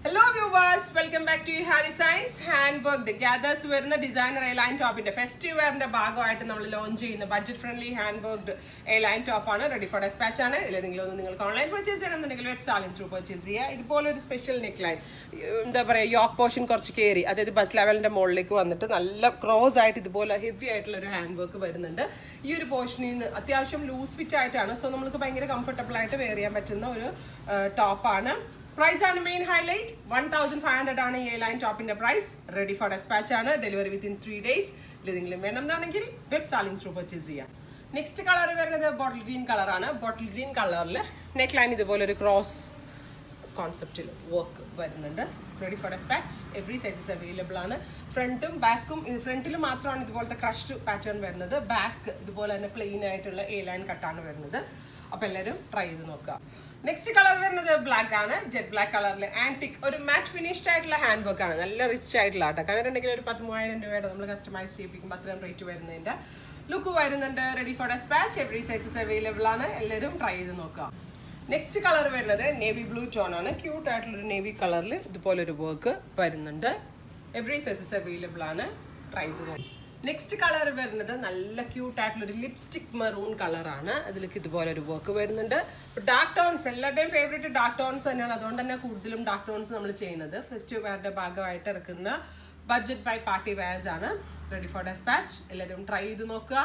Hello viewers, welcome back to Harry Science Handwork. The gathers വരുന്ന designer A line ടോപ്പിന്റെ festive വെയറിന്റെ ഭാഗമായിട്ട് നമ്മൾ ലോഞ്ച് ചെയ്യുന്ന budget friendly hand worked A line top ആണ്. Ready for dispatch ആണ്. ഇല്ലെങ്കിൽ ഒന്ന് നിങ്ങൾക്ക് ഓൺലൈൻ പർച്ചേസ് ചെയ്യണമെന്നുണ്ടെങ്കിൽ വെബ് സാലിംഗ് ത്രൂ പർച്ചേസ് ചെയ്യുക. ഇതുപോലെ ഒരു സ്പെഷ്യൽ നെക്ക് ലൈൻ, എന്താ പറയുക, യോക്ക് പോർഷൻ കുറച്ച് കയറി, അതായത് ബസ് ലെവലിന്റെ മുകളിലേക്ക് വന്നിട്ട് നല്ല ക്രോസ് ആയിട്ട് ഇതുപോലെ ഹെവി ആയിട്ടുള്ള ഒരു ഹാൻഡ് വർക്ക് വരുന്നുണ്ട്. ഈ ഒരു പോർഷനിൽ നിന്ന് അത്യാവശ്യം ലൂസ് ഫിറ്റ് ആയിട്ടാണ്, സോ നമുക്ക് ഭയങ്കര കംഫർട്ടബിൾ ആയിട്ട് വെയർ ചെയ്യാൻ പറ്റുന്ന ഒരു ടോപ്പാണ്. പ്രൈസ് ആണ് മെയിൻ ഹൈലൈറ്റ്. 1500 ആണ് ഈ ലൈൻ ടോപ്പിന്റെ പ്രൈസ്. റെഡി ഫോർ ഡെസ്പാച്ച് ആണ്. Delivery within 3 days. ഇതെങ്കിലും വേണമെന്നാണെങ്കിൽ വെബ് സാലിംഗ് ത്രൂ പർച്ചേസ് ചെയ്യാം. നെക്സ്റ്റ് കളർ വരുന്നത് ബോട്ടിൽ ഗ്രീൻ കളറാണ്. ബോട്ടിൽ ഗ്രീൻ കളറിൽ നെക്ക് ലൈൻ ഇതുപോലെ ഒരു ക്രോസ് കോൺസെപ്റ്റിൽ വർക്ക് വരുന്നുണ്ട്. Ready for dispatch. Every sizes available ആണ്. ഫ്രണ്ടും ബാക്കും, ഫ്രണ്ടിൽ മാത്രമാണ് ഇതുപോലത്തെ ക്രഷ്ഡ് പാറ്റേൺ വരുന്നത്. ബാക്ക് ഇതുപോലെ തന്നെ പ്ലെയിൻ ആയിട്ടുള്ള എ ലൈൻ കട്ടാണ് വരുന്നത്. അപ്പൊ എല്ലാവരും ട്രൈ ചെയ്ത് നോക്കുക. നെക്സ്റ്റ് കളർ വരുന്നത് ബ്ലാക്ക് ആണ്. ജെറ്റ് ബ്ലാക്ക് കളറിൽ ആന്റിക് ഒരു മാറ്റ് ഫിനിഷ്ഡ് ആയിട്ടുള്ള ഹാൻഡ് വർക്ക് ആണ്. നല്ല റിച്ച് ആയിട്ടുള്ള ആട്ടോ. കണ്ടിട്ടുണ്ടെങ്കിൽ ഒരു 13,000 രൂപയുടെ നമ്മൾ കസ്റ്റമൈസ് ചെയ്യിപ്പിക്കുമ്പോൾ അത്രയും റേറ്റ് വരുന്നതിന്റെ ലുക്ക് വരുന്നുണ്ട്. Ready for dispatch. Every sizes available ആണ്. എല്ലാവരും ട്രൈ ചെയ്ത് നോക്കുക. നെക്സ്റ്റ് കളർ വരുന്നത് നേവി ബ്ലൂ ടോൺ ആണ്. ക്യൂട്ട് ആയിട്ടുള്ള ഒരു നേവി കളറിൽ ഇതുപോലെ ഒരു വർക്ക് വരുന്നുണ്ട്. എവറി സൈസസ് അവൈലബിൾ ആണ്. ട്രൈ ചെയ്ത് നോക്കുക. നെക്സ്റ്റ് കളർ വരുന്നത് നല്ല ക്യൂട്ട് ആയിട്ടുള്ള ഒരു ലിപ്സ്റ്റിക് മെറൂൺ കളറാണ്. അതിലേക്ക് ഇതുപോലെ ഒരു വർക്ക് വരുന്നുണ്ട്. ഡാർക്ക് ടോൺസ് എല്ലാവരുടെയും ഫേവറേറ്റ് ഡാർക്ക് ടോൺസ് തന്നെയാണ്. അതുകൊണ്ട് തന്നെ കൂടുതലും ഡാർക്ക് ടോൺസ് നമ്മൾ ചെയ്യുന്നത്. ഫെസ്റ്റീവ് വെയറിന്റെ ഭാഗമായിട്ട് ഇറക്കുന്ന ബഡ്ജറ്റ് ബൈ പാർട്ടി വെയർസ് ആണ്. Ready for dispatch. എല്ലാവരും ട്രൈ ചെയ്ത് നോക്കുക.